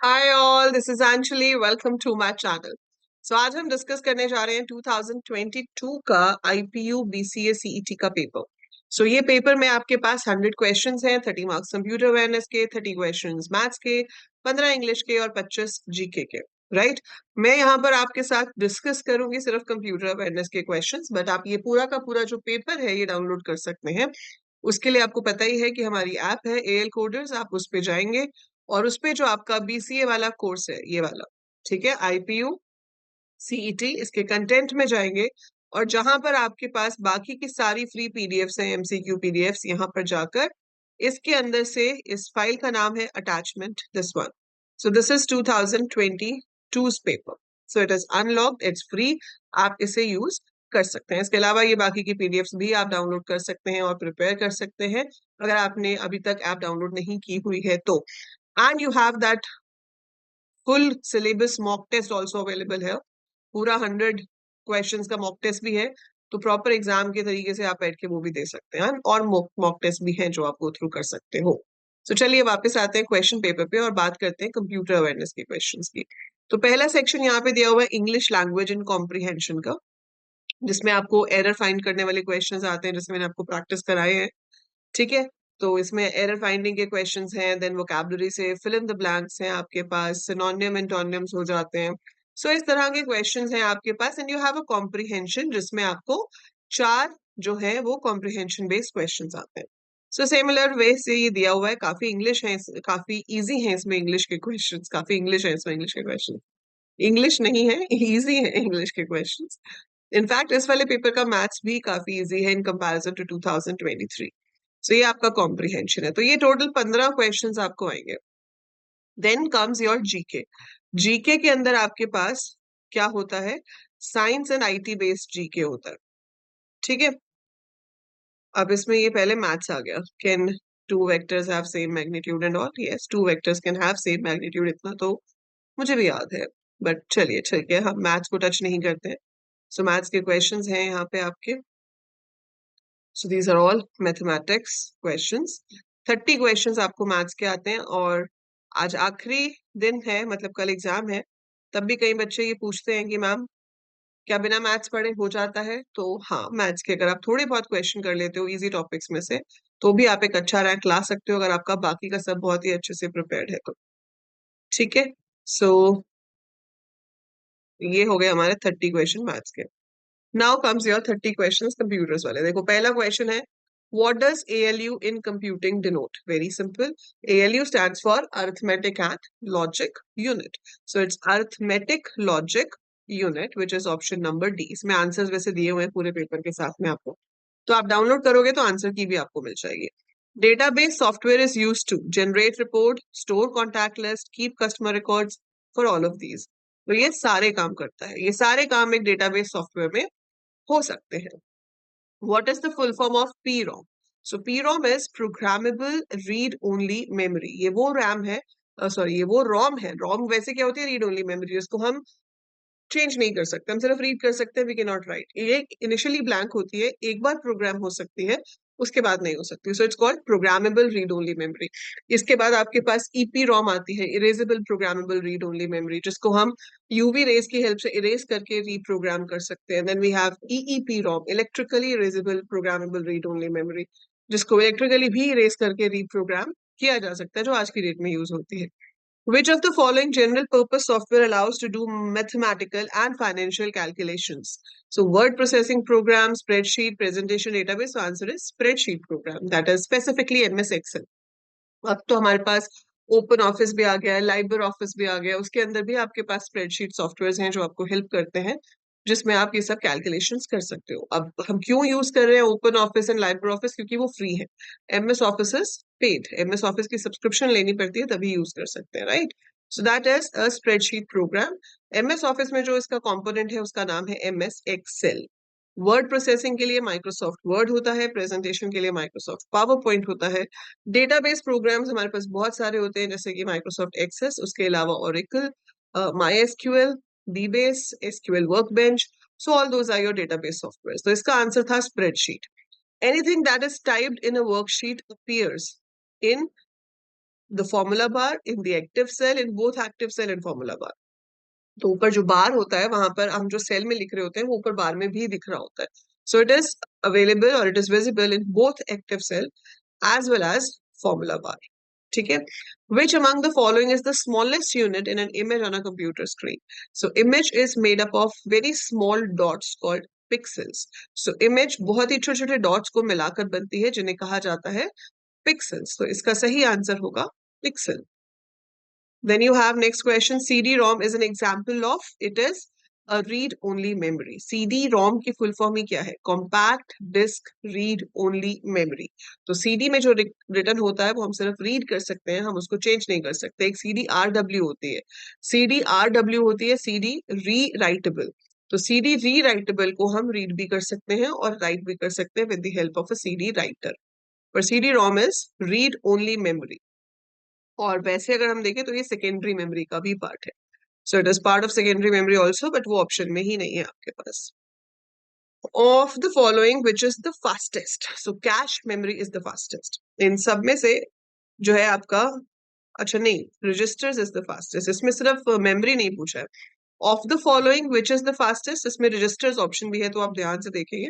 Hi all, this is Anjali. Welcome to my channel. आज हम discuss करने जा रहे हैं 2022 का आईपीयू बीसीए सीईटी का पेपर। ये पेपर में आपके पास 100 क्वेश्चंस हैं, 30 मार्क्स कंप्यूटर अवेयरनेस के, 30 क्वेश्चंस मैथ्स के, 15 इंग्लिश के और 25 जीके के। राइट। मैं यहाँ पर आपके साथ डिस्कस करूंगी सिर्फ कंप्यूटर अवेयरनेस के क्वेश्चंस, बट आप ये पूरा का पूरा जो पेपर है ये डाउनलोड कर सकते हैं। उसके लिए आपको पता ही है कि हमारी ऐप है एएल कोडर्स, आप उस पे जाएंगे और उसपे जो आपका बीसीए वाला कोर्स है ये वाला, ठीक है, आईपीयू सीईटी, इसके कंटेंट में जाएंगे और जहां पर आपके पास बाकी की सारी फ्री पीडीएफ्स हैं, एमसीक्यू पीडीएफ्स, यहाँ पर जाकर इसके अंदर से इस फाइल का नाम है attachment this one. This is 2022 paper. It is unlocked, it's free, आप इसे यूज कर सकते हैं। इसके अलावा ये बाकी की पीडीएफ्स भी आप डाउनलोड कर सकते हैं और प्रिपेयर कर सकते हैं अगर आपने अभी तक ऐप डाउनलोड नहीं की हुई है तो। And you have that full syllabus mock test also available है। पूरा 100 क्वेश्चंस का मॉक टेस्ट भी है, तो प्रॉपर एग्जाम के तरीके से आप बैठ के वो भी दे सकते हैं और मॉक टेस्ट भी है जो आप गो थ्रू कर सकते हो। चलिए वापस आते हैं क्वेश्चन पेपर पे और बात करते हैं कंप्यूटर अवेयरनेस के क्वेश्चंस की। तो पहला सेक्शन यहाँ पे दिया हुआ है इंग्लिश लैंग्वेज इन कॉम्प्रिहेंशन का, जिसमें आपको एरर फाइंड करने वाले क्वेश्चंस आते हैं, जिसमें मैंने आपको प्रैक्टिस कराए हैं। ठीक है। तो इसमें एरर फाइंडिंग के क्वेश्चंस हैं, देन वोकैबुलरी से फिल इन द ब्लैंक्स हैं आपके पास, सिनोनिम एंटोनिम्स हो जाते हैं। इस तरह के क्वेश्चंस हैं आपके पास and you have a comprehension, जिसमें आपको 4 जो है वो कॉम्प्रिहेंशन बेस्ड क्वेश्चंस आते हैं। सिमिलर वे से ये दिया हुआ है, काफी इंग्लिश है, काफी इजी है इसमें इंग्लिश के क्वेश्चंस, काफी इंग्लिश है इसमें इंग्लिश के क्वेश्चन। इंग्लिश नहीं है, इजी है इंग्लिश के क्वेश्चंस। इनफैक्ट इस वाले पेपर का मैथ्स भी काफी इजी है इन कंपैरिजन टू 2023। ये आपका कॉम्प्रिहेंशन है। तो ये टोटल 15 क्वेश्चंस आपको आएंगे। Then comes your GK. GK के अंदर आपके पास क्या होता है, science and IT based GK होता है। ठीक है। अब इसमें ये पहले मैथ्स आ गया। Can two vectors have same magnitude and all? Yes, two vectors can have same magnitude, इतना तो मुझे भी याद है। बट चलिए ठीक है, हम मैथ्स को टच नहीं करते हैं। मैथ्स के क्वेश्चंस हैं यहाँ पे आपके। These are all mathematics questions. 30 questions आपको मैथ्स के आते हैं और आज आखिरी दिन है, मतलब कल एग्जाम है। तब भी कई बच्चे ये पूछते हैं कि मैम क्या बिना मैथ्स पढ़े हो जाता है? तो हाँ, मैथ्स के अगर आप थोड़े बहुत क्वेश्चन कर लेते हो इजी टॉपिक्स में से, तो भी आप एक अच्छा रैंक ला सकते हो अगर आपका बाकी का सब बहुत ही अच्छे से प्रिपेयर्ड है तो। ठीक है। सो ये हो गए हमारे 30 क्वेश्चन मैथ्स के। Now comes your 30 questions computers वाले। देखो पहला क्वेश्चन है, what does ALU in computing denote? Very simple. ALU stands for arithmetic and logic unit. It's arithmetic logic unit, which is option number D. इसमें answers वैसे दिए हुए हैं पूरे पेपर के साथ में आपको, तो आप डाउनलोड करोगे तो आंसर की भी आपको मिल जाएगी। Database software is used to generate report, store contact list, keep customer records for all of these. तो ये सारे काम करता है, ये सारे काम एक डेटाबेस सॉफ्टवेयर में हो सकते हैं। What is the full form of PROM? PROM is Programmable Read Only Memory. ये वो RAM है, सॉरी ये वो ROM है। ROM वैसे क्या होती है, रीड ओनली मेमोरी, जिसको हम चेंज नहीं कर सकते, हम सिर्फ रीड कर सकते हैं, वी कैन नॉट राइट। ये इनिशियली ब्लैंक होती है, एक बार प्रोग्राम हो सकती है, उसके बाद नहीं हो सकती। It's called programmable read only memory. इसके बाद आपके पास EPROM आती है, erasable programmable read only memory, जिसको हम यूवी रेज की हेल्प से इरेज करके रीप्रोग्राम कर सकते हैं। Then we have EEPROM, electrically erasable programmable read only memory, जिसको इलेक्ट्रिकली भी इरेज करके रीप्रोग्राम किया जा सकता है, जो आज की डेट में यूज होती है। Which of the following general purpose software allows to do mathematical and financial calculations? Word processing program, spreadsheet, presentation database. Answer is spreadsheet program. That is specifically MS Excel. अब तो हमारे पास open office भी आ गया है, library office भी आ गया है, उसके अंदर भी आपके पास स्प्रेडशीट सॉफ्टवेयर हैं जो आपको हेल्प करते हैं, जिसमें आप ये सब कैलकुलेशंस कर सकते हो। अब हम क्यों यूज कर रहे हैं open office and library office? क्योंकि वो फ्री है। MS office is paid, MS office की सब्सक्रिप्शन लेनी पड़ती है तभी यूज कर सकते हैं, right? That is a spreadsheet programme. MS office में जो इसका कंपोनेंट है उसका नाम है MS Excel। वर्ड प्रोसेसिंग के लिए माइक्रोसॉफ्ट वर्ड होता है, प्रेजेंटेशन के लिए माइक्रोसॉफ्ट पावर पॉइंट होता है। डेटाबेस प्रोग्राम्स हमारे पास बहुत सारे होते हैं, जैसे कि माइक्रोसॉफ्ट एक्सेस, उसके अलावा Oracle, MySQL, DBase, SQL workbench. All those are your database software. तो इसका आंसर था spreadsheet. Anything that is typed in a worksheet appears in the formula bar in the active cell, in both active cell and formula bar. तो ऊपर जो बार होता है वहां पर हम जो सेल में लिख रहे होते हैं वो ऊपर बार में भी दिख रहा होता है. सो इट इज अवेलेबल और it is visible in both active cell as well as formula bar. ठीक है. Which among the following is the smallest unit in an image on a computer screen? So image is made up of very small dots called pixels. So image बहुत ही छोटे छोटे dots को मिलाकर बनती है जिन्हें कहा जाता है pixels. तो इसका सही आंसर होगा pixel. Then you have next question. CD-ROM is an example of, it is a read-only memory. CD-ROM की full form ही क्या है? Compact Disk Read-Only Memory. तो CD में जो written होता है वो हम सिर्फ read कर सकते हैं, हम उसको change नहीं कर सकते. एक CD-RW होती है. CD-RW होती है CD rewritable. तो CD rewritable को हम read भी कर सकते हैं और write भी कर सकते हैं with the help of a CD writer. पर CD-ROM is read-only memory. और वैसे अगर हम देखें तो ये सेकेंडरी मेमोरी का भी पार्ट है. So it is part of secondary memory also, but वो ऑप्शन में ही नहीं है आपके पास. Of the following which is the fastest? So cache memory is the fastest. इन सब में से जो है आपका, अच्छा नहीं, रजिस्टर्स इज द फास्टेस्ट. इसमें सिर्फ मेमोरी नहीं पूछा है. Of the following which is the fastest, इसमें रजिस्टर्स ऑप्शन भी है, तो आप ध्यान से देखेंगे.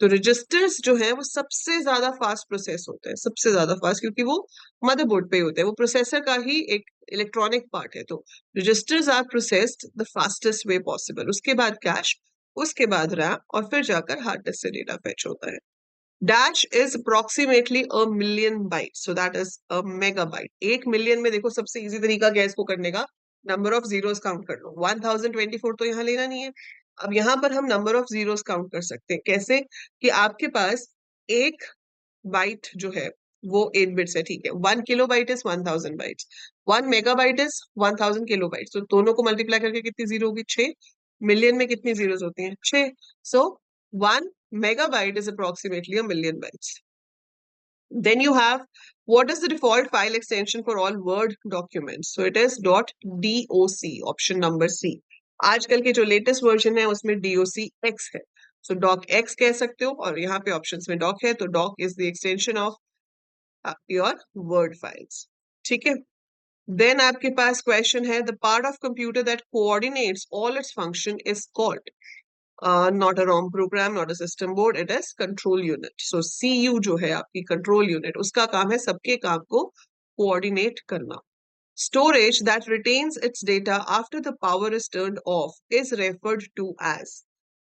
तो रजिस्टर्स जो है वो सबसे ज्यादा फास्ट प्रोसेस होते हैं, सबसे ज्यादा फास्ट, क्योंकि वो मदरबोर्ड पे ही होते हैं, वो प्रोसेसर का ही एक इलेक्ट्रॉनिक पार्ट है. तो registers are processed the fastest way possible. उसके बाद कैश, उसके बाद रैम, और फिर जाकर हार्ड डिस्क से डेटा फेच होता है. Dash is approximately a million byte, so that is a megabyte. 1 million में देखो सबसे इजी तरीका क्या है इसको करने का? नंबर ऑफ जीरोस काउंट कर लो. 1024 तो यहाँ लेना नहीं है. अब यहाँ पर हम नंबर ऑफ जीरोस काउंट कर सकते हैं. कैसे? कि आपके पास एक बाइट जो है वो 8 बिट्स है, ठीक है. 1 kilobyte is 1000 bytes, 1 megabyte is 1000 kilobytes. तो दोनों को मल्टीप्लाई करके कितनी जीरो होगी? 6. मिलियन में कितनी जीरोस होती हैं? 6. सो 1 megabyte is approximately a million bytes. Then you have, what is the default file extension for all Word documents? So it is .doc, option number C. आजकल के जो लेटेस्ट वर्जन है उसमें docx है. So docx कह सकते हो, और यहाँ पे ऑप्शंस में doc है, तो doc is the extension of your Word files. ठीक है. Then आपके पास क्वेश्चन है, the part of computer that coordinates all its function is called. Not a ROM program, not a system board, it is control unit. So CU जो है आपकी control unit, उसका काम है सबके काम को coordinate करना. Storage that retains its data after the power is turned off is referred to as,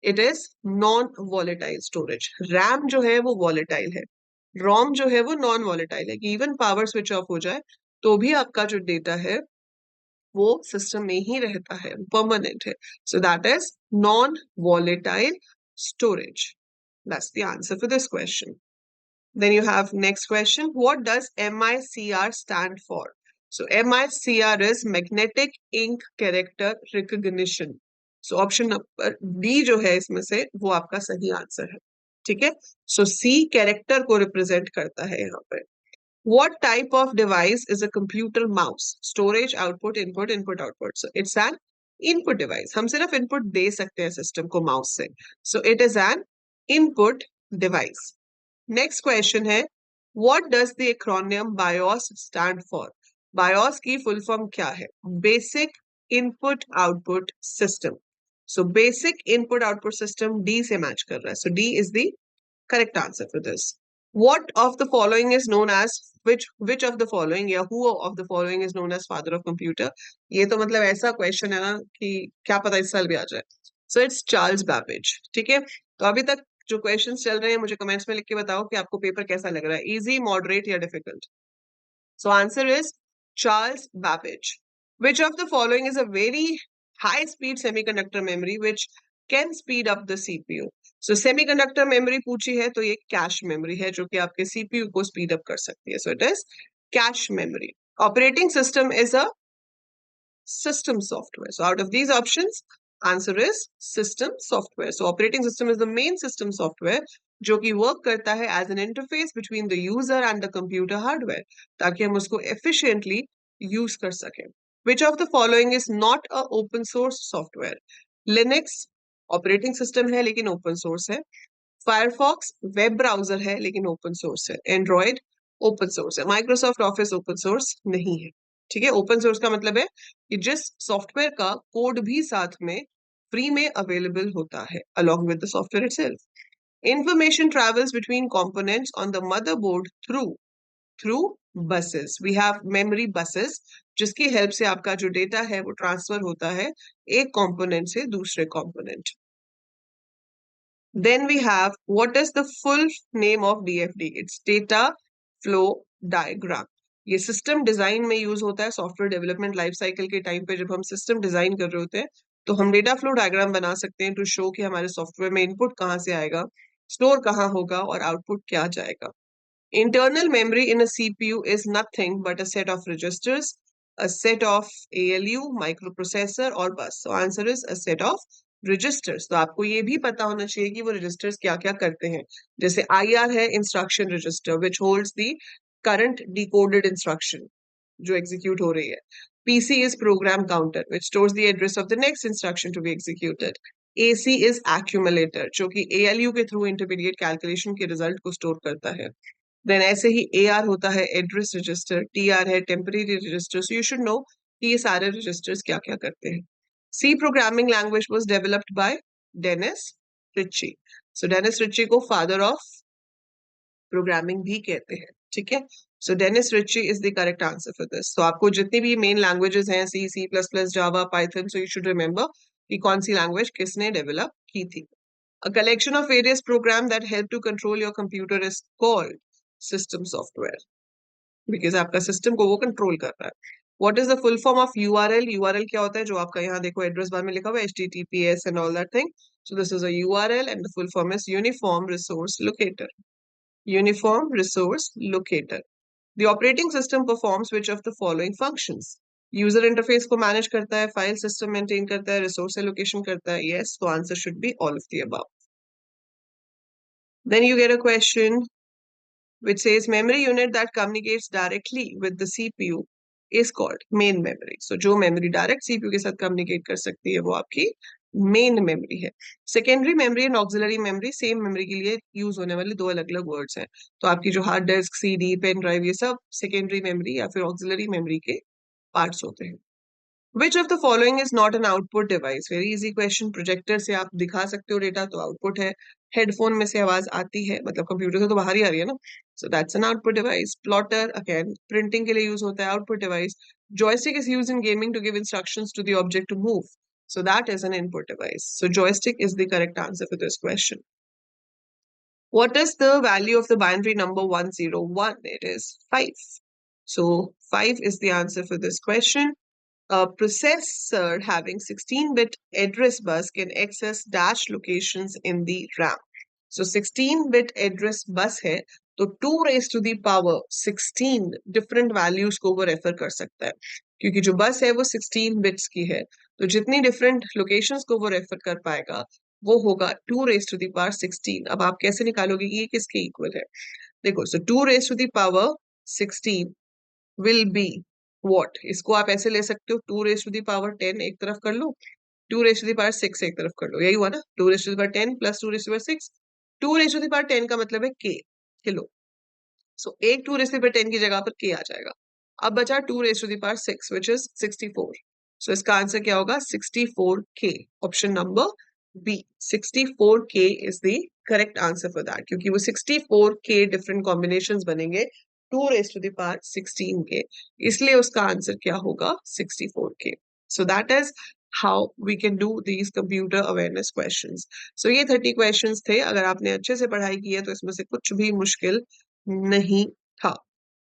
it is non-volatile storage. RAM जो है वो volatile है, ROM जो है वो non-volatile है, कि even power switch off हो जाए तो भी आपका जो data है वो सिस्टम में ही रहता है, परमानेंट है. सो that is non volatile storage. That's the answer for this question. Then you have next question. What does MICR stand for? So MICR is Magnetic Ink Character Recognition. So option number D जो है इसमें से वो आपका सही answer है. ठीक है. So C कैरेक्टर को रिप्रेजेंट करता है यहाँ पे. What type of device is a computer mouse? Storage, output, input, input, output. So it's an input device. हम सिर्फ input दे सकते हैं system को mouse से. So it is an input device. Next question है, what does the acronym BIOS stand for? BIOS की full form क्या है? Basic Input Output System. So Basic Input Output System D से match कर रहा है. So D is the correct answer for this. What of the following is known as, which of the following या who of the following is known as father of computer? ये तो मतलब ऐसा question है ना कि क्या पता इस साल भी आ जाए. So it's Charles Babbage. ठीक है. तो अभी तक जो क्वेश्चंस चल रहे हैं मुझे कमेंट्स में लिख के बताओ कि आपको पेपर कैसा लग रहा है, इजी, मॉडरेट या difficult. So answer is Charles Babbage. Which of the following is a very high speed semiconductor memory which can speed up the CPU? So semiconductor memory पूछी है तो ये cache memory है जो कि आपके CPU को speed up कर सकती है. So it is cache memory. Operating system is a system software. So out of these options, answer is system software. So operating system is the main system software जो कि work करता है as an interface between the user and the computer hardware, ताकि हम उसको efficiently use कर सकें. Which of the following is not a open source software? Linux operating system है लेकिन ओपन सोर्स है. फायरफॉक्स वेब ब्राउजर है लेकिन ओपन सोर्स है. एंड्रॉयड ओपन सोर्स है। माइक्रोसॉफ्ट ऑफिस ओपन सोर्स नहीं है। ठीक है, ओपन सोर्स का मतलब है कि जिस सॉफ्टवेयर का कोड भी साथ में फ्री में अवेलेबल होता है along with the software itself. Information travels between components on the motherboard through buses. We have memory buses जिसकी हेल्प से आपका जो डेटा है वो ट्रांसफर होता है एक कंपोनेंट से दूसरे component. Then we have, what is the full name of DFD? It's data flow diagram. ये सिस्टम डिजाइन में यूज होता है सॉफ्टवेयर डेवलपमेंट लाइफ साइकिल के टाइम पे। जब हम सिस्टम डिजाइन कर रहे होते हैं तो हम डेटा फ्लो डायग्राम बना सकते हैं टू शो कि हमारे सॉफ्टवेयर में इनपुट कहाँ से आएगा, स्टोर कहाँ होगा और आउटपुट क्या जाएगा। Internal memory in a CPU is nothing but a set of registers, a set of ALU, microprocessor और bus. So answer is a set of registers. तो आपको ये भी पता होना चाहिए कि वो registers क्या क्या करते हैं। जैसे IR है instruction register which holds the current decoded instruction जो execute हो रही है। PC is program counter which stores the address of the next instruction to be executed. AC is accumulator जो कि ALU के through intermediate calculation के result को store करता है। देन ऐसे ही AR होता है एड्रेस रजिस्टर, TR है temporary register. So you should know कि ये सारे रजिस्टर्स क्या क्या करते हैं। C programming language was developed by Dennis Ritchie. So Dennis Ritchie को फादर ऑफ प्रोग्रामिंग भी कहते हैं। ठीक है, so Dennis Ritchie is the correct answer for this. तो आपको जितनी भी मेन लैंग्वेजेस हैं C plus plus Java Python, so you should remember कि कौन सी लैंग्वेज किसने डेवलप की थी। A collection of various programs that help to control your computer is called system software because आपका सिस्टम को वो कंट्रोल कर रहा है। What is the full form of URL? URL क्या होता है? जो आपका यहाँ देखो एड्रेस बार में लिखा हुआ है HTTPS and all that thing. So this is a URL and the full form is Uniform Resource Locator. Uniform Resource Locator. The operating system performs which of the following functions? User interface को manage करता है, file system maintain करता है, resource allocation करता है। Yes, तो answer should be all of the above. Then you get a question which says memory unit that communicates directly with the CPU is called main memory. So जो memory direct CPU के साथ communicate कर सकती है वो आपकी main memory है। Secondary memory and auxiliary memory same memory के लिए use होने वाले दो अलग अलग words हैं। तो आपकी जो hard disk, CD, pen drive ये सब secondary memory या फिर auxiliary memory के parts होते हैं। Which of the following is not an output device? Very easy question. Projector से आप दिखा सकते हो डेटा तो आउटपुट है। हेडफोन में से आवाज आती है मतलब कंप्यूटर से तो बाहर ही आ रही है ना, so that's an output device. Plotter again printing के लिए यूज होता है, output device. Joystick is used in gaming to give instructions to the object to move, so that is an input device. So joystick is the correct answer for this question. What is the value of the binary number 101? It is 5. So 5 is the answer for this question. A processor having 16-bit address bus can access dash locations in the RAM. So 16-bit address bus है तो 2 raised to the power 16 different values को वो refer कर सकता है, क्योंकि जो बस है वो 16 बिट्स की है तो जितनी different locations को वो रेफर कर पाएगा वो होगा 2 raised to the power 16। अब आप कैसे निकालोगे कि ये किसके इक्वल है? देखो, so 2 raised to the power 16 will be what? इसको आप ऐसे ले सकते हो 2 raised to the power 10 एक तरफ कर लो, 2 raised to the power 6 एक तरफ कर लो, यही हुआ ना? 2 raised to the power 10 plus 2 raised to the power 6, 2 raised to the power 10 का मतलब है k किलो। सो एक 2 raised to the power 10 की जगह पर k आ जाएगा। अब बचा 2 raised to the power 6 which is 64। सो इसका आंसर क्या होगा? 64k। Option number B 64k is the correct answer for that, क्योंकि वो 64k डिफरेंट कॉम्बिनेशंस बनेंगे 2 raised to the power 16k, इसलिए उसका आंसर क्या होगा? 64k। So that is how we can do these computer awareness questions. So ये 30 questions थे। अगर आपने अच्छे से पढ़ाई की है तो इसमें से कुछ भी मुश्किल नहीं था।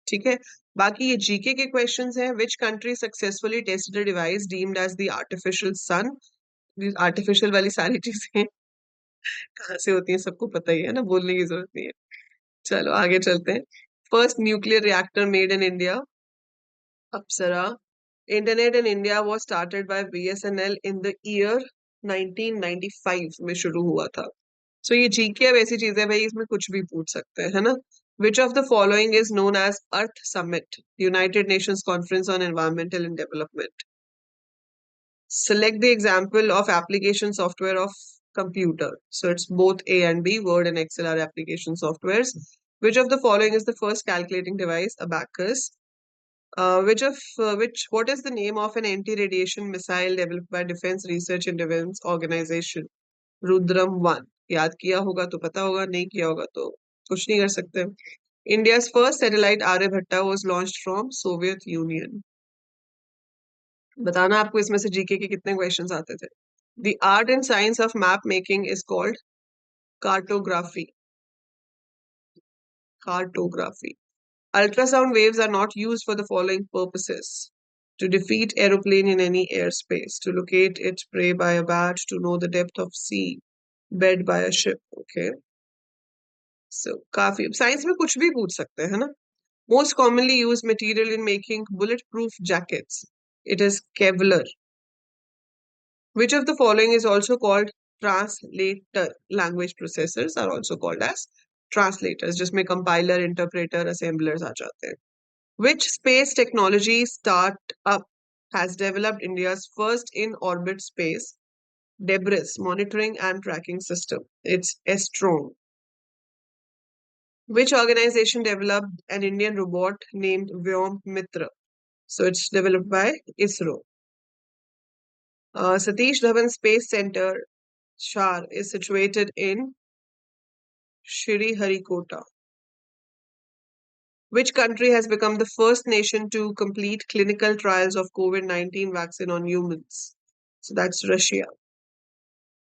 ठीक है, बाकी ये जीके के क्वेश्चंस हैं। Which country successfully tested a device deemed as the artificial sun? Artificial वाली सारी चीजें कहाँ से होती हैं सबको पता ही है ना, बोलने की जरूरत नहीं है। चलो आगे चलते हैं। First nuclear reactor made in India, Apsara. Internet in India was started by BSNL in the year 1995 में शुरू हुआ था। सो ये जीके अब ऐसी चीज है भाई, इसमें कुछ भी पूछ सकते हैं, है ना? Which of the following is known as Earth Summit, United Nations Conference on Environmental and Development? Select the example of application software of computer. So it's both A and B, Word and Excel are application softwares. Which of the following is the first calculating device? Abacus. What is the name of an anti-radiation missile developed by Defense Research and Defense Organization? Rudram 1. याद किया होगा तो पता होगा, नहीं किया होगा तो कुछ नहीं कर सकते. India's first satellite Aryabhatta was launched from Soviet Union. बताना आपको इसमें से जीके के कितने क्वेश्चंस आते थे. The art and science of map making is called cartography. Cartography. Ultrasound waves are not used for the following purposes: to defeat aeroplane in any airspace, to locate its prey by a bat, to know the depth of sea bed by a ship. Okay, so काफी science में कुछ भी पूछ सकते हैं ना. Most commonly used material in making bulletproof jackets. It is Kevlar. Which of the following is also called translator? Language processors are also called as translators, जिसमें compiler, interpreter, assemblers आ जाते हैं. Which space technology startup has developed India's first in-orbit space debris monitoring and tracking system? It's Astrome. Which organization developed an Indian robot named Vyom Mitra? So it's developed by ISRO. Satish Dhawan Space Center, Shar, is situated in Sriharikota. Which country has become the first nation to complete clinical trials of COVID-19 vaccine on humans? So that's Russia.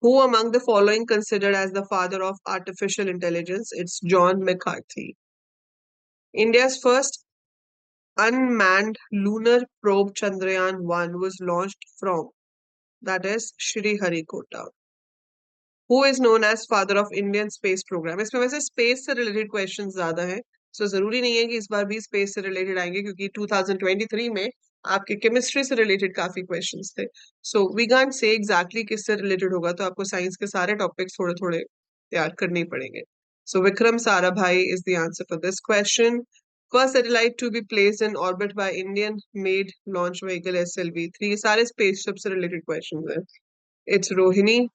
Who among the following considered as the father of artificial intelligence? It's John McCarthy. India's first unmanned lunar probe Chandrayaan-1 was launched from, that is Sriharikota. Who is known as father of Indian space program? इसमें वैसे space से related questions ज़्यादा हैं, so ज़रूरी नहीं है कि इस बार भी space से related आएंगे, क्योंकि 2023 में आपके chemistry से related काफी questions थे. So we can't say exactly किससे related होगा, तो आपको science के सारे topics थोड़े थोड़े तैयार करने ही पड़ेंगे. So Vikram Sarabhai is the answer for this question. First satellite to be placed in orbit by Indian-made launch vehicle SLV-3. सारे spaceship से related questions हैं. It's Rohini.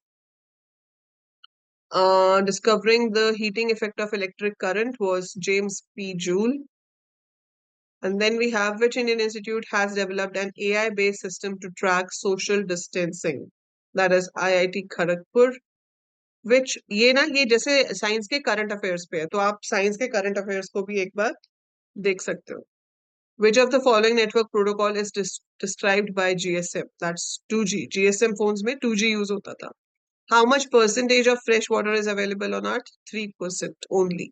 Discovering the heating effect of electric current was James P. Joule. And then we have, which Indian institute has developed an AI-based system to track social distancing? That is IIT Kharagpur. Which ये ना ये जैसे science के current affairs पे है, तो आप science के करंट अफेयर्स को भी एक बार देख सकते हो. Which of the following network protocol is described by GSM? That's 2G. GSM phones में 2G use होता था. How much percentage of fresh water is available on Earth? 3% only.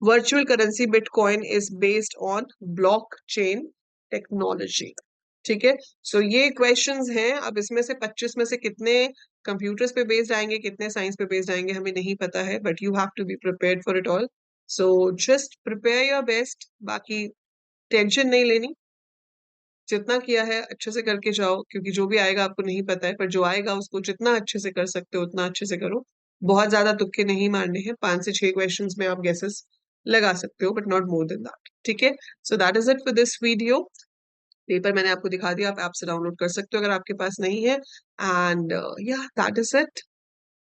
Virtual currency Bitcoin is based on blockchain technology. ठीक है, सो ये questions हैं. अब इसमें से 25 में से कितने कंप्यूटर्स पे बेस्ड आएंगे, कितने साइंस पे बेस्ड आएंगे, हमें नहीं पता है, but you have to be prepared for it all. So just prepare your best. बाकी टेंशन नहीं लेनी, जितना किया है अच्छे से करके जाओ, क्योंकि जो भी आएगा आपको नहीं पता है, पर जो आएगा उसको जितना अच्छे से कर सकते हो उतना अच्छे से करो. बहुत ज्यादा तुक्के नहीं मारने हैं. 5 से 6 क्वेश्चंस में आप गेसेस लगा सकते हो, but not more than that. ठीक है, सो that is it for this video. Paper मैंने आपको दिखा दिया, आप ऐप से डाउनलोड कर सकते हो अगर आपके पास नहीं है. एंड या that is it.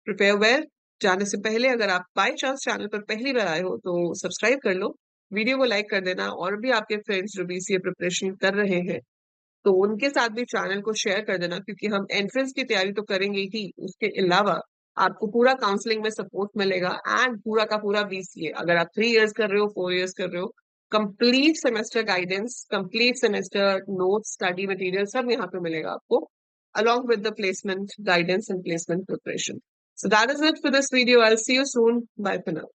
Prepare well. जाने से पहले अगर आप बाय चांस चैनल पर पहली बार आए हो तो सब्सक्राइब कर लो, वीडियो को लाइक कर देना, और भी आपके फ्रेंड्स जो बीसीए प्रिपरेशन कर रहे हैं तो उनके साथ भी चैनल को शेयर कर देना, क्योंकि हम एंट्रेंस की तैयारी तो करेंगे ही, उसके अलावा आपको पूरा काउंसलिंग में सपोर्ट मिलेगा. एंड पूरा का पूरा बीसीए, अगर आप 3 इयर्स कर रहे हो, 4 इयर्स कर रहे हो, complete semester guidance, complete semester notes, study material सब यहाँ पे मिलेगा आपको, along with the placement guidance and placement preparation. So that is it for this video. I'll see you soon. Bye for now.